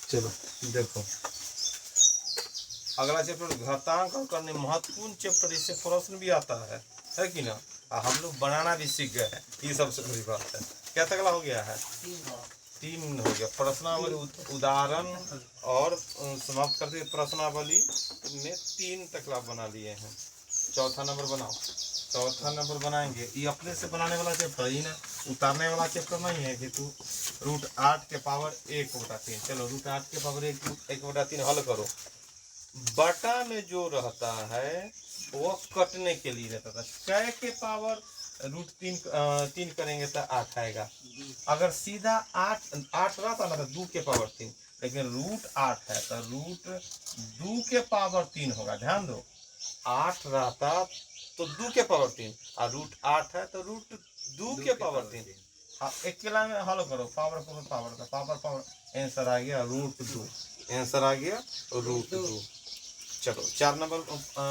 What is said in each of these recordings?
चलो देखो अगला चैप्टर घातांक और करने महत्वपूर्ण चैप्टर, इससे प्रश्न भी आता है कि ना। हम लोग बनाना भी सीख गए हैं, ये सबसे बड़ी बात है। क्या तकला हो गया है? 3 हो गया। प्रश्नावली उदाहरण और समाप्त करते प्रश्नावली में 3 तकला बना लिए हैं। चौथा नंबर बनाओ। चौथा नंबर बनाएंगे, ये अपने से बनाने वाला चैप्टर ही ना, उतारने वाला चैप्टर नहीं है कि तू √8 के पावर 1/3। चलो √8 के पावर 1/3 हल करो। बटा में जो रहता है वो कटने के लिए रहता था। कै के पावर √3 करेंगे तो 8 आएगा। अगर सीधा 8 रहता ना तो 2 के पावर 3, लेकिन √8 है तो √2 के पावर 3 होगा। ध्यान दो, 8 रहता तो 2 के पावर 3 और √8 है तो √2 के पावर 3। हाँ, एक किला में हल करो, पावर पावर का पावर आंसर आ गया √2। आंसर आ गया √2। चलो 4 नंबर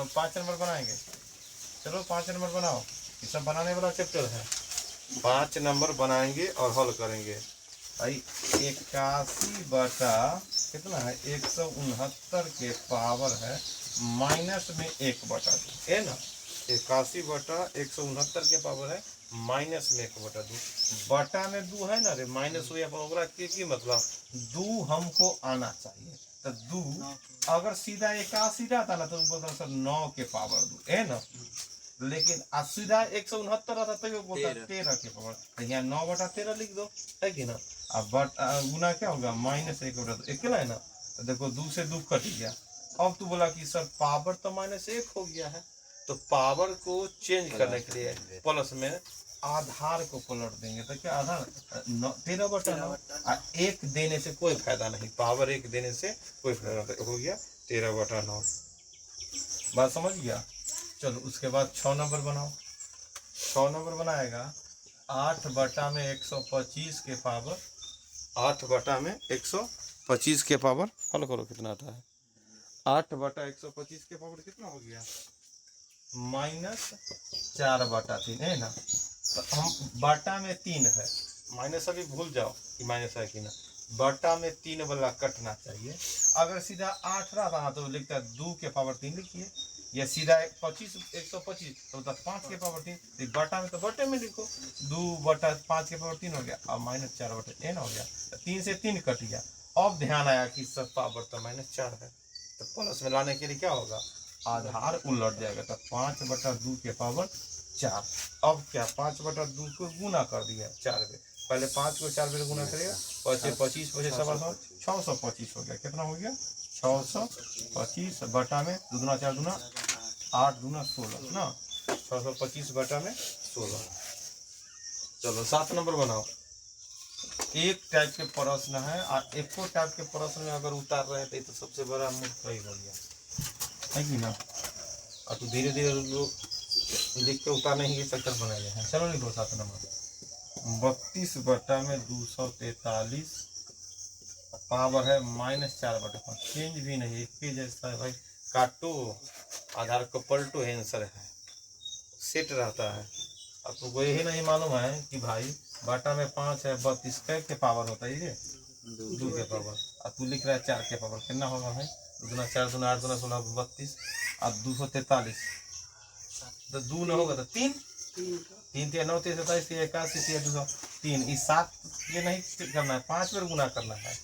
5 नंबर बनाएंगे। चलो 5 नंबर बनाओ, ये सब बनाने वाला चैप्टर है। 5 नंबर बनाएंगे और हल करेंगे। भाई 81 बटा कितना है? 169 के पावर है माइनस में 1/2 है ना। 81 बटा 169 के पावर है माइनस में 1/2। बटा में 2 है ना रे, माइनस हो या की मतलब 2 हमको आना चाहिए। तो 2 अगर सीधा 81 रहता ना तो बोलता सर 9 के पावर 2 है ना, लेकिन सीधा 169 रहता तो बोलता 13 के पावर, तो यहाँ 9/13 लिख दो, है कि ना। अब गुना क्या होगा? माइनस 1/2 अकेला है ना, तो देखो 2 से 2 कट गया। अब तू बोला कि सर पावर तो -1 हो गया है, तो पावर को चेंज करने के लिए प्लस में आधार को पलट देंगे तो क्या आधार 13/9। 1 देने से कोई फायदा नहीं, पावर 1 देने से कोई फायदा नहीं, हो गया 13/9। बात समझ गया। चलो उसके बाद 6 नंबर बनाओ। 6 नंबर बनाएगा 8 बटा में 125 के पावर 8 बटा में 125 के पावर हल करो, कितना आता है? 8 बटा 125 के पावर कितना हो गया? -4/3 है ना। तो हम बटा में 3 है, माइनस अभी भूल जाओ कि माइनस है कि ना। बटा में 3 वाला कटना चाहिए। अगर सीधा 8 रहा था तो लिखता 2 के पावर 3 लिखिए, या सीधा 125 तो 5 के पावर 3। बटा में तो बटे में लिखो, 2/5 के पावर 3 हो गया और -4/n हो गया। 3 से 3 कट गया। अब ध्यान आया कि सब पावर तो -4 है, तो प्लस में लाने के लिए क्या होगा? आधार उलट जाएगा, तो 5/2 के पावर 4। अब क्या 5/2 को गुना कर दिया 4 में, पहले 5 को 4 में गुना करेगा, 25 625 हो गया। कितना हो गया? 625 बटा में 2 दूना 4 दूना 8 दूना 16 ना, 625 बटा में 16। चलो 7 नंबर बनाओ। एक टाइप के प्रश्न है और एको टाइप के प्रश्न में अगर उतार रहे थे तो सबसे बड़ा मूर्ख ही हो गया, है कि ना। और तो धीरे धीरे लोग लिख के उतारने ही चक्कर बनाए हैं। चलो लिखो 7 नंबर। 32 बटा में 243 पावर है -4/5। चेंज भी नहीं, एक ही जैसा है भाई। काटो, आधार को पलटो, आंसर है सेट रहता है। अब तुमको यही नहीं मालूम है कि भाई बटा में 5 है, 32 के पावर होता है ये 2 के पावर, और तू लिख रहा है 4 के पावर। कितना होगा भाई? 2 दूना 4 दूना 8 दूना 16 32 और 243, तो 2 न होगा तो 3 3 3 9 3 27 3 81 3 203। इस 7 ये नहीं करना है, 5 बार गुना करना है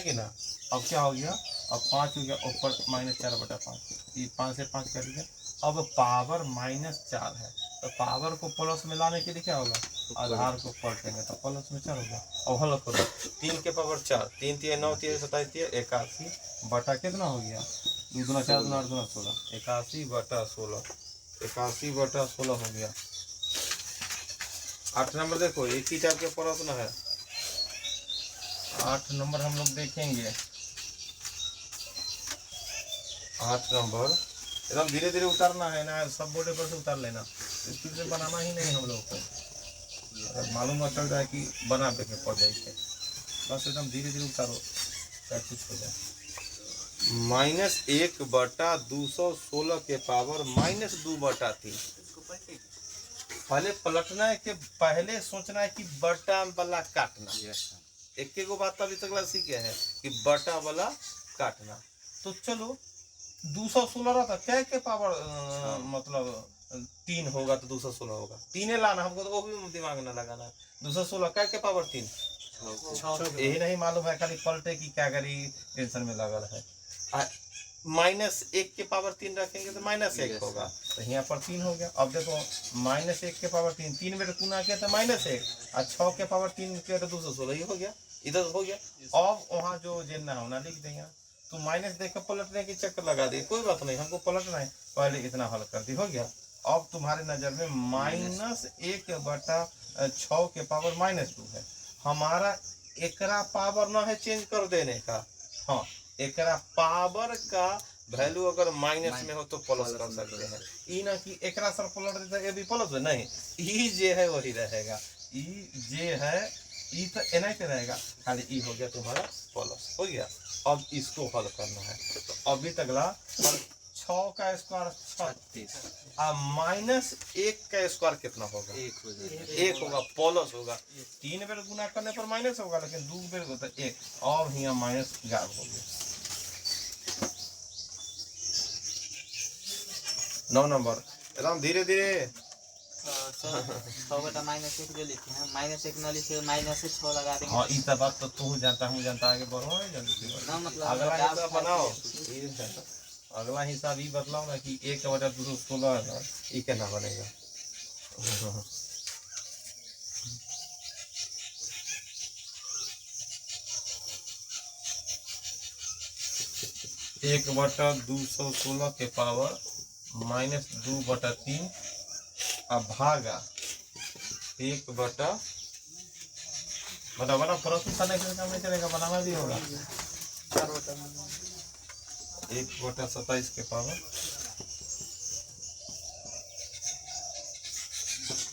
कि ना। अब क्या हो गया? अब 5 हो गया ऊपर -4/5, ये 5 से 5 कर दिया। अब पावर -4 है, तो पावर को प्लस में लाने के लिए क्या होगा? आधार को पलटेंगे तो प्लस में 4 होगा। अब हल करो, 3 के पावर 4, 3 3 9 3 27 3 81 बटा कितना हो गया? 2 दूना 4 दूना 8 दूना 16, 81/16, 81/16 हो गया। 8 नंबर देखो, एक ही टाइप के प्रश्न है। 8 नंबर हम लोग देखेंगे। 8 नंबर एकदम धीरे धीरे उतारना है ना, सब बोर्ड पर से उतार लेना, स्पीड से बनाना ही नहीं हम लोग को। अगर मालूम न चल जाए कि बना पे पड़ जाए, बस एकदम धीरे धीरे उतारो, प्रैक्टिस हो जाए। -1/216 के पावर -2/3। पहले पलटना है कि पहले सोचना है कि बटा वाला काटना। एक को बात अभी तक सीखे हैं कि बटा वाला काटना। तो चलो 216 रहा था, क्या के पावर मतलब 3 होगा तो 216 होगा, 3 लाना हमको, तो वो भी दिमाग न लगाना। 216 क्या के पावर 3, यही नहीं मालूम है, खाली पलटे की क्या करी टेंशन में लगल है। -1 के पावर 3 रखेंगे तो -1 होगा, तो यहाँ पर 3 हो गया। अब देखो -1 के पावर 3, 3 बेर गुना किया तो -1, और 6 के पावर 3 किया तो 216 ही हो गया, इधर हो गया। अब वहाँ जो जेना होना लिख देंगे, तो माइनस देकर पलटने की चक्कर लगा दिए, कोई बात नहीं, हमको पलटना है, पहले इतना हल कर दी, हो गया। अब तुम्हारे नजर में -1/6 के पावर -2 है, हमारा एकरा पावर ना है चेंज कर देने का, हाँ एकरा पावर का वैल्यू अगर माइनस में हो तो प्लस कर सकते हैं, ई ना कि एकरा सर पलट देते ये भी प्लस है, नहीं, ई जे है वही रहेगा, ई जे है ई तो एना के रहेगा, खाली ई हो गया तुम्हारा प्लस, हो गया। अब इसको हल करना है, तो अभी तकला 6 का स्क्वायर 36, और -1 का स्क्वायर कितना होगा, 1 होगा, प्लस होगा। 3 बेर गुना करने पर माइनस होगा, लेकिन 2 बेर होता है 1, और यहाँ माइनस गायब हो गया। 9 नंबर एकदम धीरे धीरे। -1 जो लिखे हैं, -1 न लिखे, -6 लगा देंगे। हाँ इस बात तो तू जानता, हूँ जानता, आगे बढ़ो जल्दी ना, मतलब अगला हिसाब बनाओ, अगला हिसाब ये बतलाओ ना कि 1/216 है ना, ये कैसा बनेगा। 1/216 के पावर -2/3 अब भागा 1 बटा, बता बना प्रश्न करने के काम नहीं चलेगा, बनाना भी होगा। 1/27 के पावर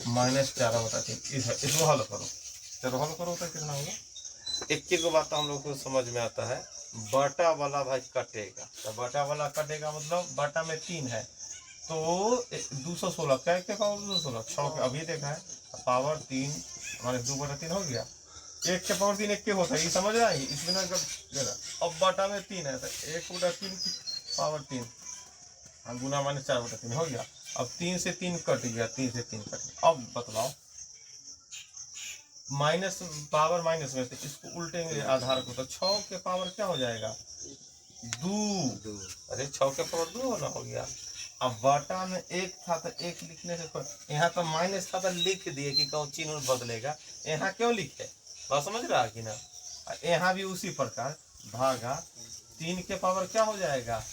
-4/3, इसको हल करो, चलो हल करो तो कितना होगा। एक को बात हम लोग को समझ में आता है, बटा वाला भाई कटेगा, तो बटा वाला कटेगा मतलब बटा में 3 है, तो 216 क्या के पावर 216, 6 के अभी देखा है, पावर 3 हमारे 2/3 हो गया। 1 के पावर 3 1 के होता है, ये समझ रहा है, इसमें अब बटा में 3 है, तो 1/3 पावर 3 गुना -4/3 हो गया। अब 3 से 3 कट गया, 3 से 3 कट गया। अब बतलाओ माइनस पावर माइनस में, तो इसको उल्टेंगे आधार को, तो 6 के पावर क्या हो जाएगा 2, अरे 6 के पावर 2 होना हो गया। अब बटा में 1 था तो 1 लिखने से, यहाँ तो माइनस था तो लिख दिए कि कौन चिन्ह बदलेगा, यहाँ क्यों लिखे, बात समझ रहा कि ना। यहाँ भी उसी प्रकार भागा 3 के पावर क्या हो जाएगा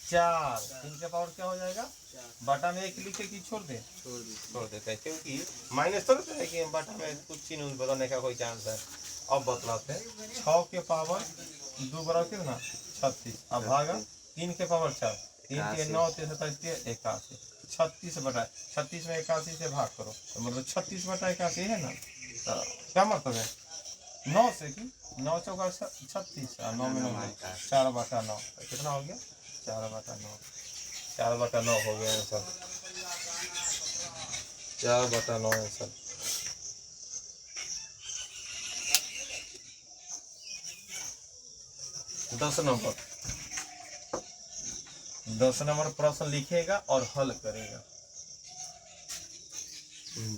4, 3 के पावर क्या हो जाएगा, बटा में 1 लिखे कि छोड़ देते हैं, क्योंकि माइनस तो रहता है कि बटा में कुछ चिन्ह बदलने का कोई चांस है। अब बतलाते हैं 6 के पावर 2 बराबर कितना 36, अब भागा 3 के पावर 4, 3 के 9 37 81, 36 में 81 से भाग करो, तो मतलब 36/81 है ना, तो क्या मतलब है 9 से कि 9 चौका 36, 9 में 9 4/9, कितना हो गया 4/9, 4/9 हो गया आंसर, 4/9 आंसर। दस नंबर प्रश्न लिखेगा और हल करेगा,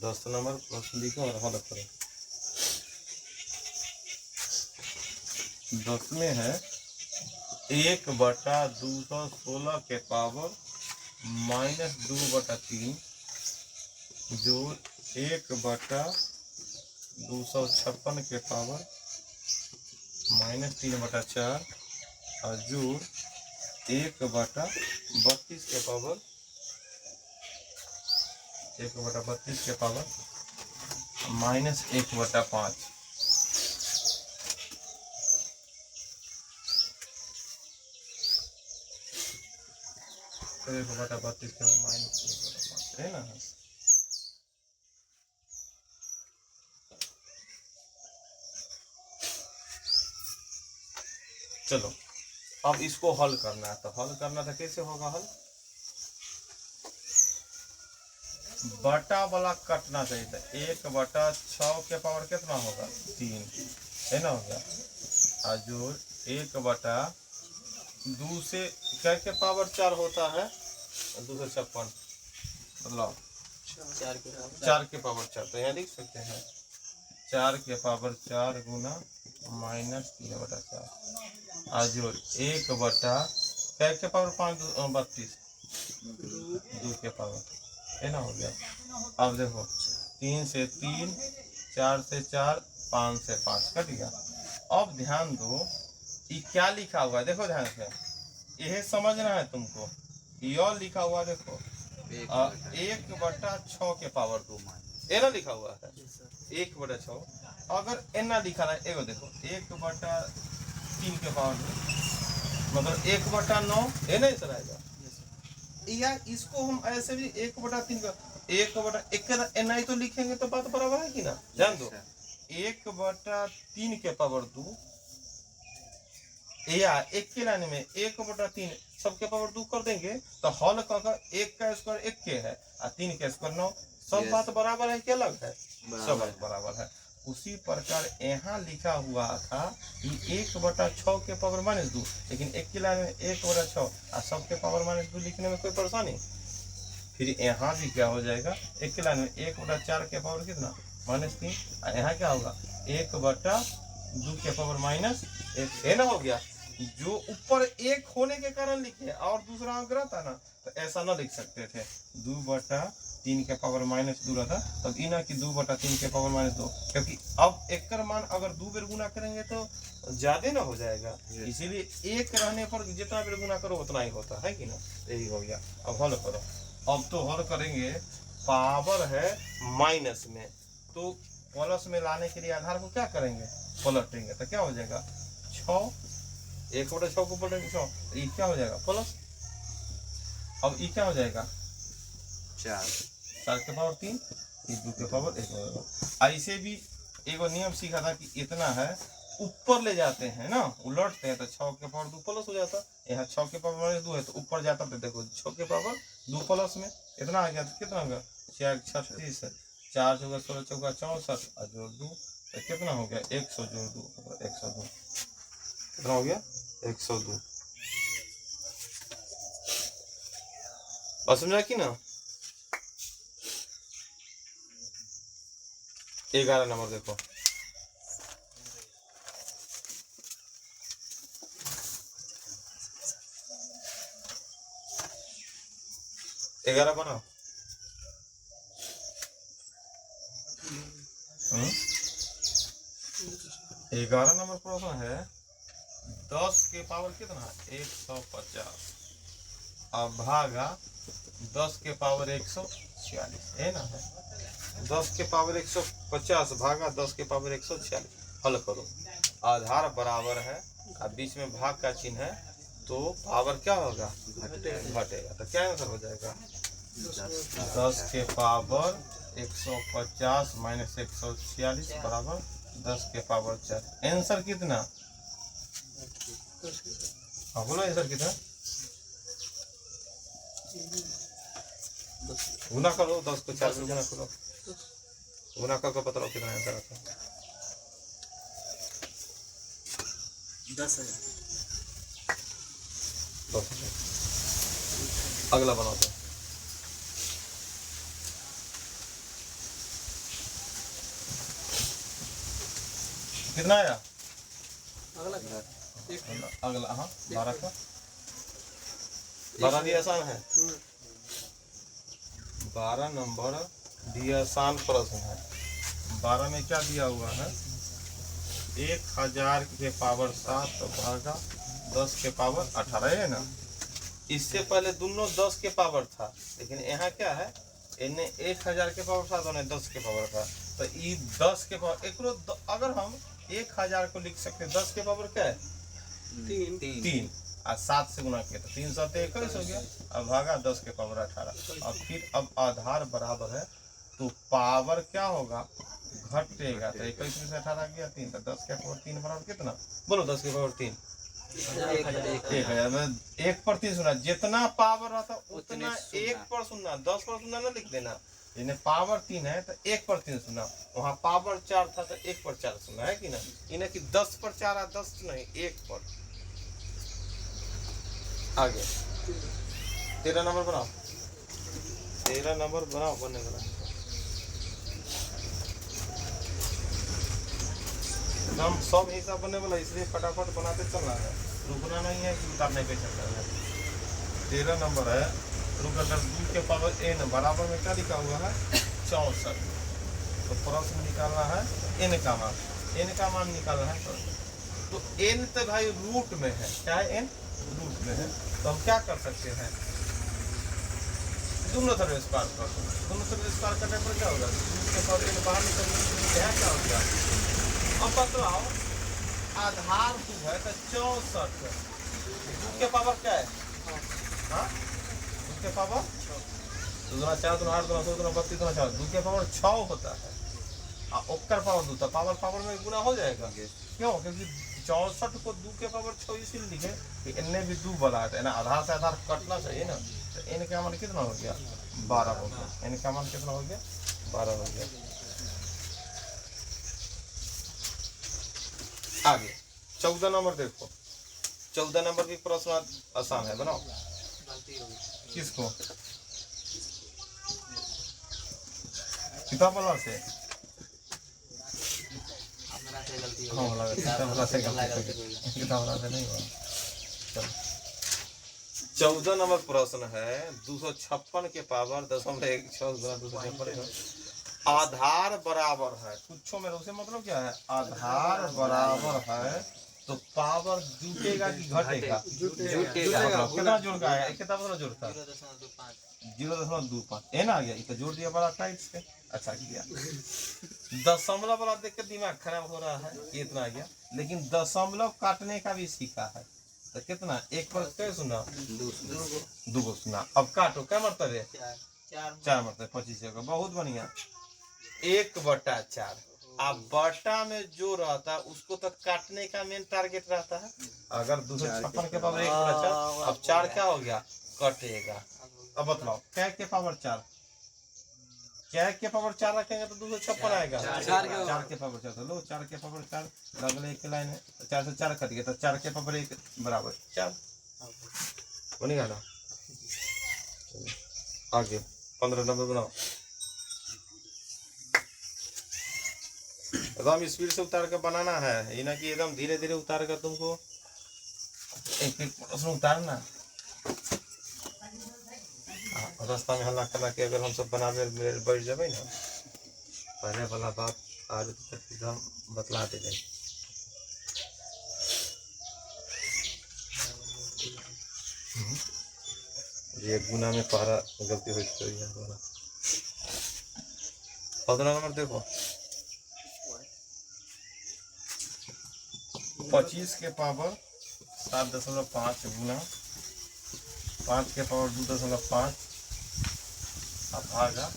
10 नंबर प्रश्न लिखो और हल करो। 10 में है 1/216 के पावर -2/3 जो 1/256 के पावर -3/4 और जोड़ 1/32 के पावर 1/32 के पावर -1/5। तो 1/32 के -1/5 है ना। चलो अब इसको हल करना है, तो हल करना था कैसे होगा हल, बटा वाला कटना चाहिए था, 1/6 के पावर कितना होगा 3, है ना हो गया। और जो 1/2 से क्या के पावर 4 होता है 256 मतलब 4 के पावर 4, तो यहाँ लिख सकते हैं 4 के पावर 4 गुना -3/4 और जो 1/क्या के पावर 5 32 2 के पावर, है ना हो गया। अब देखो 3 से 3, 4 से 4, 5 से 5 कट गया। अब ध्यान दो ये क्या लिखा हुआ है, देखो ध्यान से, यह समझना है तुमको। यह लिखा हुआ देखो 1/6 के पावर 2 एना लिखा हुआ है 1/6। अगर एना लिखा है एगो देखो 1/3 के पावर 2 मतलब 1/9 है ना सर आएगा। या इसको हम ऐसे भी 1/3 का 1/1 एना ही तो लिखेंगे तो बात बराबर है कि ना। ध्यान दो 1/3 के पावर 2 या एक के लाइन में 1/3 सबके पावर 2 कर देंगे तो हल का 1 का स्क्वायर 1 के है और 3 का स्क्वायर 9, सब बात बराबर है कि अलग है, सब बात बराबर है। उसी प्रकार यहाँ लिखा हुआ था कि 1/6 के पावर -2, लेकिन एक के लाइन में 1/6 और सबके पावर -2 लिखने में कोई परेशानी। फिर यहाँ भी क्या हो जाएगा, एक के लाइन में 1/4 के पावर कितना -3 और यहाँ क्या होगा 1/2 के पावर -1 है ना हो गया। जो ऊपर 1 होने के कारण लिखे और दूसरा अंक रहता ना तो ऐसा ना लिख सकते थे 2/3 के पावर -2 रहता, तब इना की 2/3 के पावर -2, क्योंकि अब एक का मान अगर 2 बार गुना करेंगे तो ज्यादा ना हो जाएगा, इसीलिए 1 रहने पर जितना बार गुना करो उतना ही होता है कि ना। यही हो गया। अब हल करो। अब तो हल करेंगे, पावर है माइनस में तो प्लस में लाने के लिए आधार को क्या करेंगे पलटेंगे, तो क्या हो जाएगा 6, 1/6 को पलटेंगे 6, ये क्या हो जाएगा प्लस। अब ये क्या हो जाएगा 4 के पावर 3, 2 के पावर 1 होगा। ऐसे भी एगो नियम सीखा था कि इतना है ऊपर ले जाते हैं ना उलटते हैं तो 6 के पावर 2 प्लस हो जाता। यहाँ 6 के पावर -2 है तो ऊपर जाता तो देखो 6 के पावर 2 प्लस में इतना आ गया, तो कितना होगा 4 36 4 चौका 16 चौका 64 और जोड़ 2 तो कितना हो गया 100 जोड़ 2 102, कितना हो गया 102। और समझा कि ना। 11 नंबर देखो, ग्यारह बनाओ। 11 नंबर प्रश्न है 10 के पावर कितना 150 अब भागा 10 के पावर 146 है ना, 10 के पावर 150 भागा 10 के पावर 146। हल करो, आधार बराबर है और बीच में भाग का चिन्ह है तो पावर क्या होगा घटेगा, तो क्या आंसर हो जाएगा 10 के पावर 150 माइनस 146 बराबर 10 के पावर 4। आंसर कितना, हाँ बोलो आंसर कितना, गुना करो 10 को 4 से गुना करो, गुना करके पता लगाओ कितना आंसर आता है 10,000। अगला बनाओ तो कितना आया अगला हाँ 12 का 12 भी आसान है। 12 नंबर भी आसान प्रश्न है। 12 में क्या दिया हुआ है 1000 के पावर 7 भागा 10 के पावर 18 है ना। इससे पहले दोनों 10 के पावर था, लेकिन यहाँ क्या है इन्हें 1000 के पावर 7 और 10 के पावर था, तो ये 10 के पावर एक अगर हम 1000 को लिख सकते 10 के पावर क्या है 3 और 7 से गुना किया तो 3 7 21 हो गया। अब भागा 10 के पावर 18 और फिर अब आधार बराबर है तो पावर क्या होगा घटेगा, तो 21 में से 18 गया 3 तो 10 के पावर 3 बराबर कितना बोलो 10 के पावर 3 1000 में 1 पर 3 सुना जितना पावर रहता उतना 1 पर सुनना 10 पर सुनना ना लिख देना इन्हें पावर 3 है तो 1 पर 3 सुना, वहाँ पावर 4 था तो 1 पर 4 सुना है कि ना। इन्हें कि 10 पर 4 है, 10 नहीं 1 पर। आगे 13 नंबर बनाओ, 13 नंबर बनाओ, बनने वाला हम सब हिसाब बनने वाला, इसलिए फटाफट बनाते चलना है, रुकना नहीं है कि उतारने पे चल रहा है। 13 नंबर है, रुक अगर 2 के पावर n बराबर में क्या लिखा हुआ है 64, तो प्रश्न निकालना है n का मान, n का मान निकालना है। तो n तो भाई रूट में है, क्या है n रूट में है, तो हम क्या कर सकते हैं, दोनों तरफ स्क्वायर कर दो, दोनों तरफ स्क्वायर करने पर क्या होगा, 2 के पावर n बाहर निकल क्या होगा। अब बतलाओ आधार 2 है तो 64, 2 के पावर क्या है, हाँ 2 के पावर 2 दूना 4 दूना 8 दूना 16 दूना 32 दूना 4, 2 के पावर 6 होता है, और ओक्कर पावर 2 तो पावर पावर में गुना हो जाएगा। क्यों, क्योंकि 64 को 2 के पावर 6 इसलिए लिखे कि इनने भी 2 बना है ना, आधार से आधार कटना चाहिए ना, तो n का मान कितना हो गया 12 हो गया, n का मान कितना हो गया 12 हो गया। आगे 14 नंबर देखो, 14 नंबर की प्रश्न आसान है, बनाओ। किसको, किताब वाला से, हाँ वाला किताब वाला से नहीं हुआ। चलो 14 नंबर प्रश्न है, 256 के पावर 0.16 आधार बराबर है, कुछ में उसे मतलब क्या है, आधार बराबर है तो पावर जुटेगा कि घटेगा, जुटेगा। कितना जोड़ का आएगा, कितना मतलब जोड़ता है 0.25, n आ गया, इतना जोड़ दिया बड़ा टाइट से, अच्छा किया। दशमलव वाला देख के दिमाग खराब हो रहा है, ये इतना आ गया, लेकिन दशमलव काटने का भी सीखा है, तो कितना 1 पर क्या सुना 2 को सुना। अब काटो, क्या मरतबे 4 मरतबे 25 होगा, बहुत बढ़िया। 1/4, अब बटा में जो रहता है उसको तो काटने का मेन टारगेट रहता है। अगर 256 के पावर 1/4, अब 4 क्या हो गया कटेगा। अब बतलाओ क्या के पावर 4, क्या के पावर 4 रखेंगे तो 256 आएगा, 4 के पावर 4, लो 4 के पावर 4 लगले एक लाइन है, 4 से 4 कट गया तो 4 के पावर 1 बराबर 4 बनेगा ना। आगे 15 नंबर बनाओ, एकदम स्पीड से उतार कर बनाना है, ये ना कि एकदम धीरे धीरे उतार कर तुमको एक एक प्रश्न उतारना। रास्ता में हल्ला करा के अगर हम सब बनावे बैठ जाए ना, पहले वाला बात आज एकदम बतला दे जाए। ये गुना में पहरा गलती हो तो 15 नंबर देखो, 25 के पावर 7.5 गुना 5 के पावर 2.5 अब भागा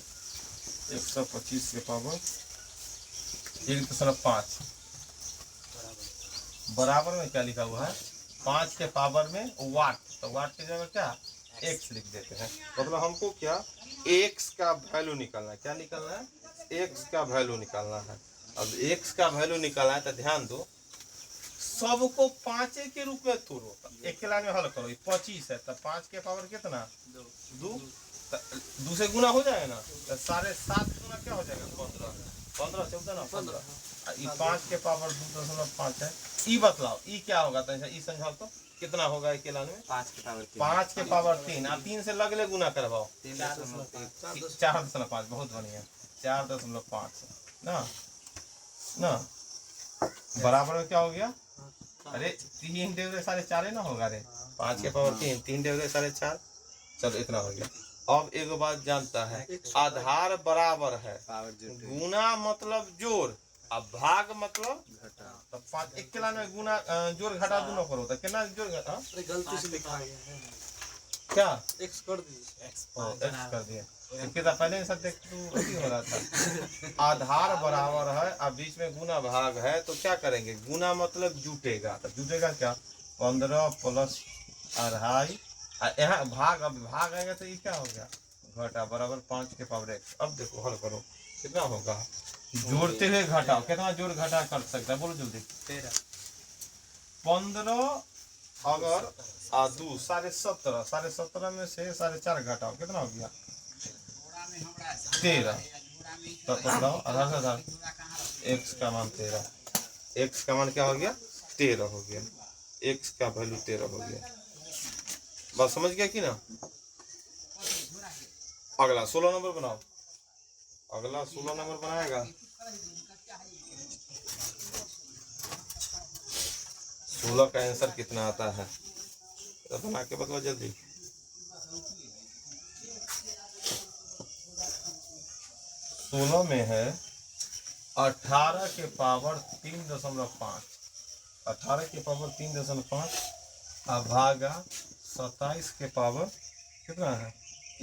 125 के पावर 1.5 बराबर में क्या लिखा हुआ है 5 के पावर में वाट, तो वाट की जगह क्या x लिख देते हैं। मतलब हमको क्या x का वैल्यू निकालना है, क्या निकालना है x का वैल्यू निकालना है। अब x का वैल्यू निकालना है तो ध्यान दो सबको 5 के रूप में तोड़ो, एक लाइन में हल करो। 25 है तो 5 के पावर कितना 2 से गुना हो जाएगा ना, तो 7.5 गुना क्या हो जाएगा 15 14 ना 15, 5 के पावर 2.5 है। ई बतलाओ ई क्या होगा, तो ई समझाओ तो कितना होगा एक लाइन में 5 के पावर 3 और 3 से लगले गुना करवाओ 4.5, बहुत बढ़िया 4.5 ना ना बराबर में क्या हो गया, अरे 3 डेवरे 4.5 ना होगा, अरे 5 के पावर 3 डेवरे 4.5, चलो इतना हो गया। अब एक बात जानता है आधार बराबर है, गुना मतलब जोड़ अब भाग मतलब घटा, तो 5 एक के लाइन में गुना जोड़ घटा दोनों करो तो कितना जोड़ घटा, गलती से लिखा है क्या x कर दीजिए, x कर दिया कितना पहले सब देख तू अभी हो रहा था। आधार बराबर है अब बीच में गुना भाग है, तो क्या करेंगे गुना मतलब जुटेगा, तो जुटेगा क्या 15 प्लस 2.5, यहाँ भाग अब भाग आएगा तो ये क्या हो गया घटा बराबर 5 के पावर x। अब देखो हल करो कितना होगा, जोड़ते हुए घटाओ, कितना जोड़ घटा कर सकता है बोलो जल्दी। 15 अगर 2 17.5 में से 4.5 घटाओ कितना हो गया 13। तब बताओ आधार से आधार x का मान 13, x का मान क्या हो गया 13 हो गया, x का वैल्यू 13 हो गया। बात समझ गया कि ना। अगला 16 नंबर बनाओ, अगला 16 नंबर बनाएगा। 16 का आंसर कितना आता है तो बना के बताओ जल्दी। 16 में है 18 के पावर 3.5, 18 के पावर 3.5 भागा 27 के पावर कितना है,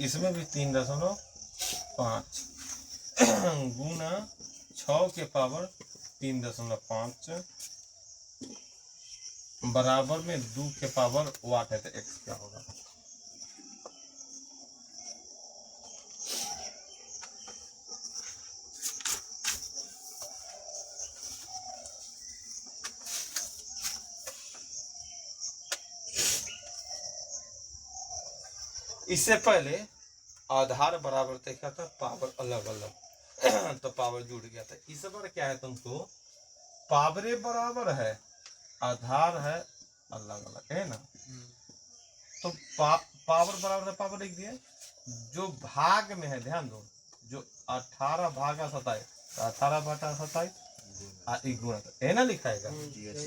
इसमें भी 3.5 गुना 6 के पावर 3.5 बराबर में 2 के पावर वाट है, तो x क्या होगा। इससे पहले आधार बराबर देखा था, पावर अलग अलग तो पावर जुड़ गया था। इस बार क्या है तुमको पावरे बराबर है, आधार है अलग अलग है ना। तो पावर बराबर है, पावर लिख दिए। जो भाग में है ध्यान दो, जो 18 भागा 27, 18 बटा 27 गुना है ना लिखाएगा।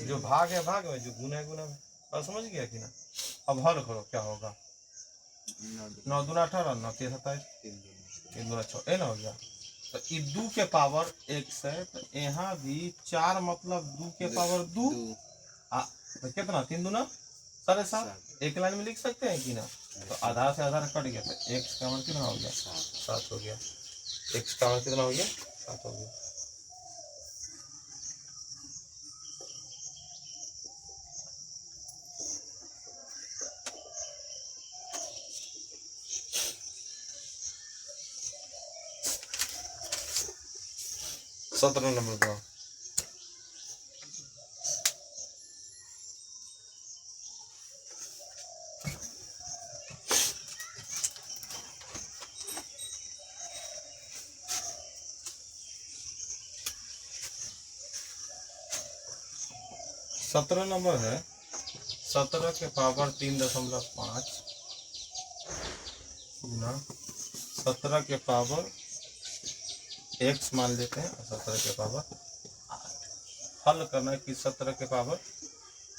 जो भाग है भाग में, जो गुना है गुना में। और समझ गया कि ना। अब हल करो क्या होगा, 9 दूना 18, 9 3 27, 3 दूना 6 है ना हो गया। तो ये 2 के पावर x है, तो यहाँ भी 4 मतलब 2 के पावर 2 तो कितना 3 दूना 7.5, एक लाइन में लिख सकते हैं कि ना। तो आधार से आधार कट गया, तो x का मान कितना हो गया 7 हो गया, x का मान कितना हो गया 7 हो गया। सत्रह नंबर का 17 नंबर है 17 के पावर 3.5 गुना 17 के पावर x मान लेते हैं, 17 के पावर 8 हल करना है कि 17 के पावर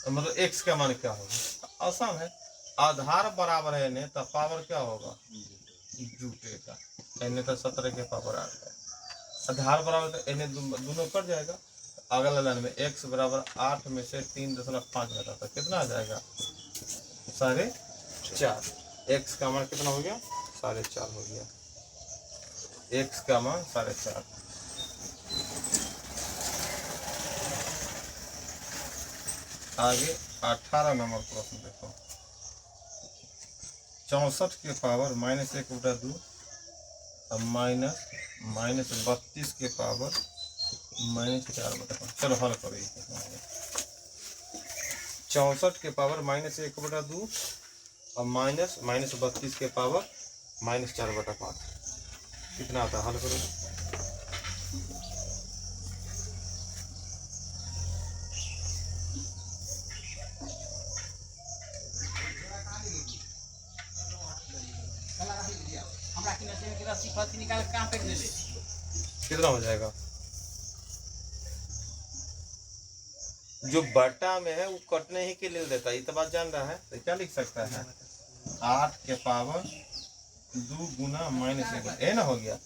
मतलब x का मान क्या होगा। आसान है, आधार बराबर है ने तो पावर क्या होगा जुटेगा, एने तो 17 के पावर 8 है, आधार बराबर तो एने दोनों कट जाएगा। अगला लाइन में x बराबर 8 में से 3.5 घटा था कितना आ जाएगा 4.5, x का मान कितना हो गया 4.5 हो गया, x का मान 4.5। आगे 18 नंबर प्रश्न देखो, 64 के पावर -1/2 माइनस 32 के पावर -4/5। चलो हल करो। 64 के पावर -1/2 और माइनस 32 के पावर -4/5 कितना आता है, हल करो। कितना हो जाएगा, जो बटा में है वो कटने ही के लिए देता है, ये तो बात जान रहा है। तो क्या लिख सकता है 8 के पावर 2 गुना -1 है ना हो गया।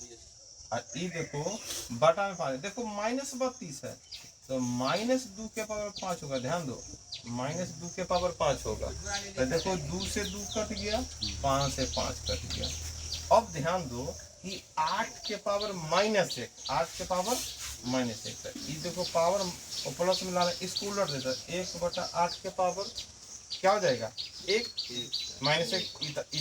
और ये देखो बटा में 5 देखो -32 है तो -2 के पावर 5 होगा, ध्यान दो -2 के पावर 5 होगा। तो देखो 2 से 2 कट गया, 5 से 5 कट गया। अब ध्यान दो कि 8 के पावर -1, 8 के पावर -1 है। ये देखो पावर और प्लस में लाना, इसको उलट देता है 1/8 के पावर क्या हो जाएगा 1। माइनस एक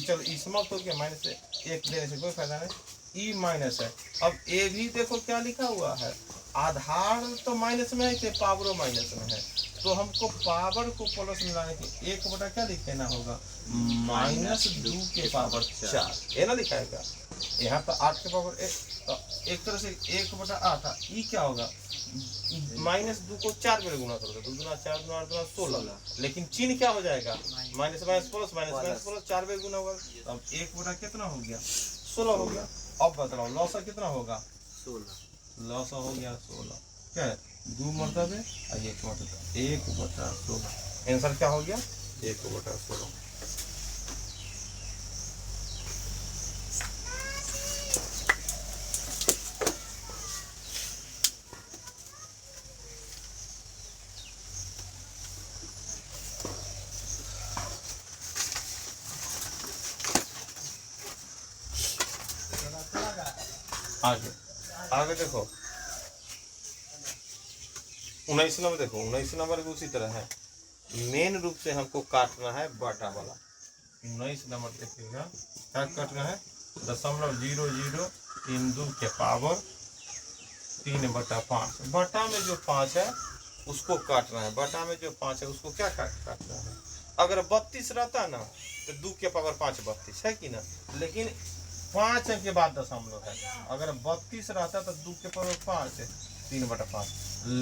चलो ई समाप्त हो गया, माइनस एक देने से कोई फायदा नहीं, ई माइनस है। अब ए भी देखो क्या लिखा हुआ है, आधार तो माइनस में है कि पावरो माइनस में है, तो हमको पावर को प्लस में लाने के एक बटा क्या लिख देना होगा, माइनस 2 के पावर 4, ये ना लिखाएगा। यहाँ पर 8 के पावर एक तरह से 1/8, ई क्या होगा, -2 को 4 में गुना करोगे, 2 गुना 4 गुना 8 गुना 16, लेकिन चिन्ह क्या हो जाएगा, minus minus plus, minus minus plus, 4 में गुना होगा, अब 1 बटा कितना हो गया, 16 हो गया। अब बताओ लॉसा कितना होगा, 16 लॉसा हो गया 16, क्या है 2 मरतबे और 1 मरतबे, 1/16, आंसर क्या हो गया 1/16। आगे आगे देखो 19 नंबर, देखो 19 नंबर भी उसी तरह है, मेन रूप से हमको काटना है बटा वाला। 19 नंबर देखिएगा क्या काटना है, 0.0032 के पावर 3/5, बटा में जो 5 है उसको काटना है, बटा में जो 5 है उसको क्या काटना है। अगर 32 रहता ना तो 2 के पावर 5 32 है कि ना, लेकिन 5 अंक के बाद दशमलव है, अगर 32 रहता तो 2 के पावर 5 है 3/5,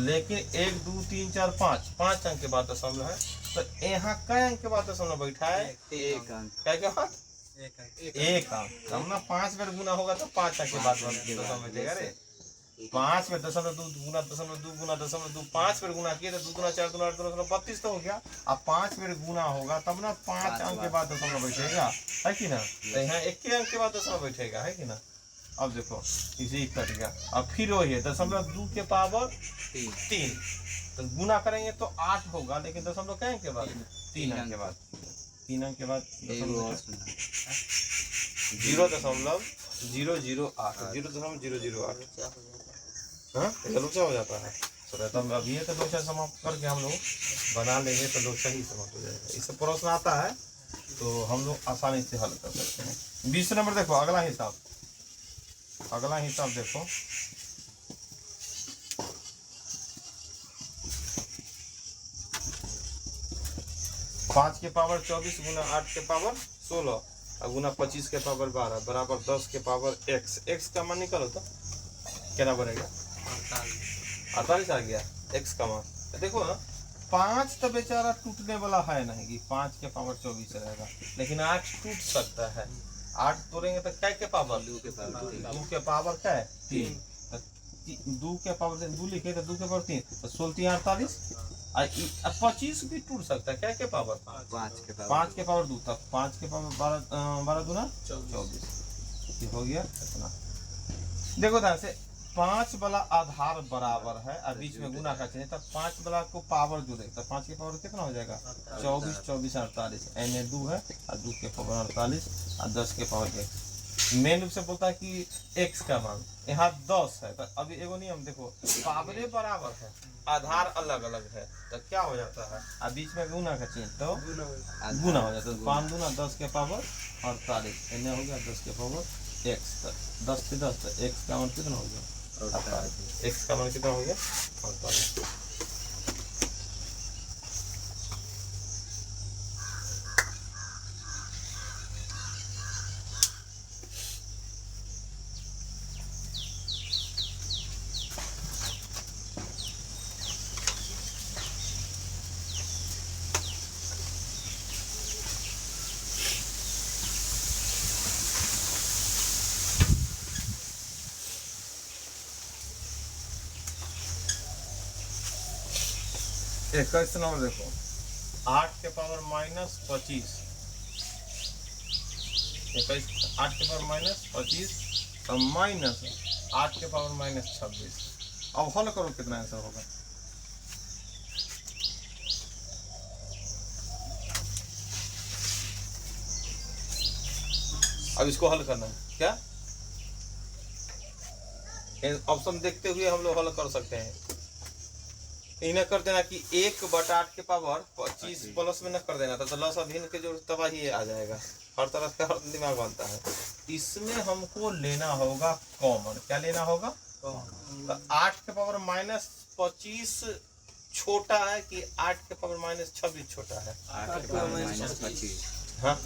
लेकिन 1 2 3 4 5 अंक के बाद दशमलव है, तो यहाँ कै अंक के बाद दशमलव बैठा है, एक अंक, क्या के बाद एक अंक, तब ना 5 बार गुना होगा तो 5 अंक के बाद दशमलव बैठेगा रे, 5 में 0.2 गुना 0.2 गुना 0.2, 5 बार गुना किए तो 2 गुना 4 गुना 8 गुना 32 तो हो गया। अब 5 बार गुना होगा तब ना 5 अंक के बाद दशमलव बैठेगा, है कि ना, तो यहाँ 1 अंक के बाद दशमलव बैठेगा, है कि ना। अब देखो इसी कट गया, अब फिर वही है 0.2 के पावर 3, तो गुना करेंगे तो 8 होगा, लेकिन दशमलव क्या अंक के बाद 3 अंक के बाद, 3 अंक के बाद 0.008, 0.008, हाँ लोचा हो जाता है। तब अभी ये तो लोचा समाप्त करके हम लोग बना लेंगे तो लोचा ही समाप्त हो जाएगा। इससे प्रश्न आता है तो हम लोग आसानी से हल कर सकते हैं। 20 नंबर देखो, अगला हिसाब देखो, पाँच के पावर 24 गुना 8 के पावर 16 और गुना 25 के पावर 12 बराबर 10 के पावर x का मान निकालो तो क्या बनेगा, 48 आ गया x का मान। तो देखो ना 5 तो बेचारा टूटने वाला है नहीं कि 5 के पावर 24 रहेगा, लेकिन 8 टूट सकता है, 8 तोड़ेंगे तो क्या के पावर 2 के पावर क्या है 3, 2 के पावर 2 लिखे तो 2 के पावर 3 तो 16 48, 25 भी टूट सकता है, क्या के पावर 5 के पावर 2, तब 5 के पावर 12 दूना 24, ये हो गया इतना। देखो ध्यान से 5 वाला आधार बराबर है और बीच में गुना का चाहिए, तब 5 वाला को पावर जोड़े तो 5 के पावर कितना हो जाएगा 24 24 48, एन 2 है और 2 के पावर 48 और 10 के पावर 1। मेन रूप से बोलता है कि x का मान यहाँ 10 है, तो अभी एगो नियम देखो, पावरे बराबर है आधार अलग अलग है तो क्या हो जाता है, और बीच में गुना का चिन्ह तो गुना हो जाता है, 5 दूना 10 के पावर 48, एने हो गया 10 के पावर x, 10 से 10 तो x का मान कितना हो गया 48, x का मान कितना हो गया 48। इक्कीस नंबर देखो, 8 के पावर -25, 8 के पावर -25 तो माइनस 8 के पावर -26, अब हल करो कितना आंसर होगा, अब इसको हल करना है क्या, ऑप्शन देखते हुए हम लोग हल कर सकते हैं। इन्हें कर देना कि 1/8 के पावर 25 प्लस में न कर देना तो लॉस ऑफ भिन्न के जो तबाही आ जाएगा। हर तरह का दिमाग बनता है। इसमें हमको लेना होगा कॉमन। क्या लेना होगा? तो 8 के पावर -25 छोटा है कि 8 के पावर -26 छोटा है? 8 के पावर -25। हाँ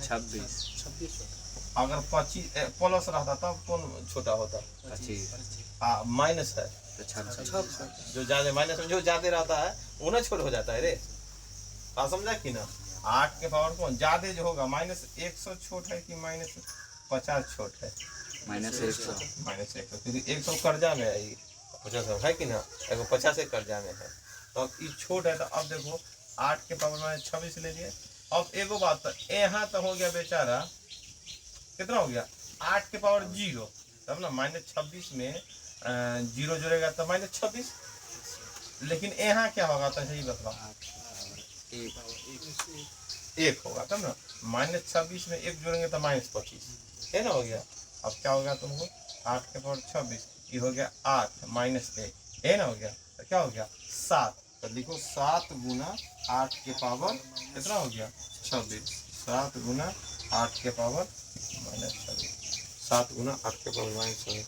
26। अगर 25 प्लस रहता तब कौन छोटा होता? 25। माइनस है तो 26। जो ज्यादा माइनस में जो ज्यादा रहता है वो ना छोटा हो जाता है रे। बात समझा कि ना? 8 के पावर कौन ज्यादा जो होगा -100 छोट है कि -50 छोट है? -100। -100 क्योंकि 100 कर्जा में है, 50 है कि ना? एगो 50 कर्जा में है तो अब ये छोट है। तो अब देखो 8 के पावर -26 ले लिए। अब एगो बात तो यहाँ तो हो गया बेचारा कितना हो गया 8 के पावर 0 तब ना -26 में 0 जोड़ेगा तो -26। लेकिन यहाँ क्या होगा तो सही बताओ? 1 होगा तब ना। -26 में 1 जोड़ेंगे तो -25 है ना हो गया। अब क्या हो गया तुमको 8 के पावर 26 ये हो गया 8 -1 है ना हो गया। तो क्या हो गया 7। तो लिखो 7 गुना 8 के पावर कितना हो गया 26। 7 गुना 8 के पावर -26। 7 गुना 8 के पावर -26।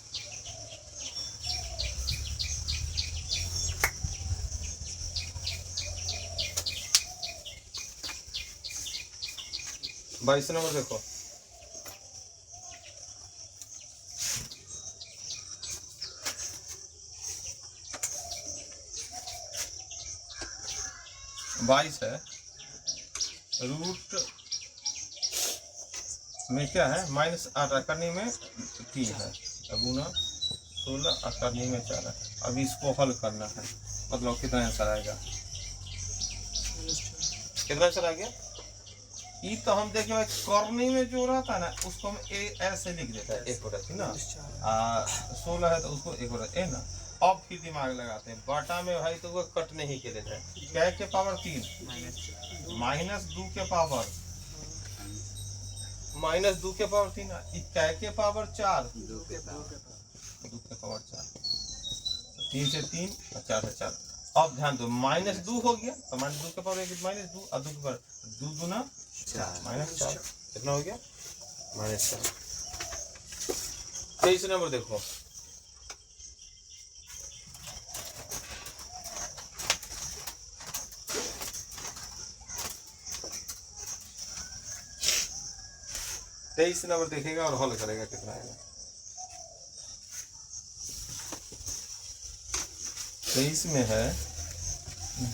22 नंबर देखो। बाईस है रूट में क्या है -8 करनी में 3 है गुना 16 करनी में 4 है। अब इसको हल करना है मतलब कितना आंसर आएगा? कितना आंसर आ गया? ये तो हम देखे करनी में जो रहता है ना उसको हम ऐसे लिख देता है 1 होता है ना 16 है तो उसको 1 होता है ना। अब फिर दिमाग लगाते हैं बटा में भाई तो वो कटने ही के देता है। क्या के पावर 3 -2 के पावर -2 के पावर 3 क्या के पावर 4 2 के पावर 4 3 से 3 और 4 से 4। अब ध्यान दो -2 हो गया तो -2 के पावर -2 और 2 के पावर 2 दूना 4 -4 कितना हो गया -4। 23 नंबर देखो। तेईस नंबर देखेगा और हल करेगा कितना आएगा। 23 में है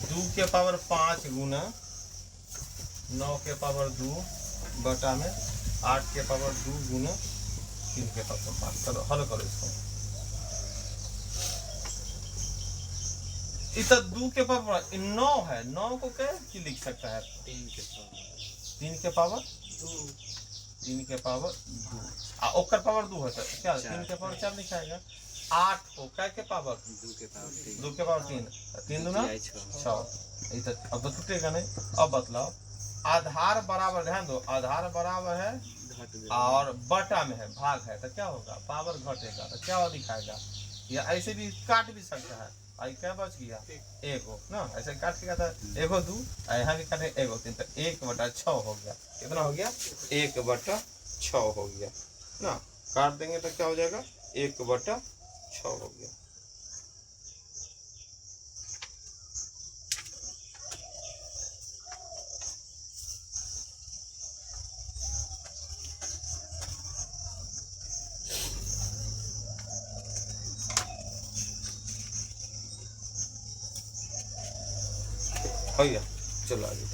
2 के पावर 5 गुना 9 के पावर 2 बटा में 8 के पावर 2 गुना 3 के पावर 5। चलो हल करो इसको। इतना 2 के पावर 9 है 9 को क्या लिख सकता है 3 के पावर 3 के पावर 2 ओकर पावर 2 है तो क्या 3 के पावर 4 लिखाएगा। 8 को क्या के पावर 2 के पावर 3 3 दूना 6 इधर। अब तो टूटेगा नहीं। अब बतलाओ आधार बराबर ध्यान दो आधार बराबर है और बटा में है भाग है तो क्या होगा पावर घटेगा तो क्या दिखाएगा। या ऐसे भी काट भी सकता है। आई क्या बच गया 1 ना ऐसे काट के था 1 2 यहाँ भी काटे 1 3 तो 1/6 हो गया। कितना हो गया 1/6 हो गया ना। काट देंगे तो क्या हो जाएगा 1/6 हो गया। हो गया। चलो आगे।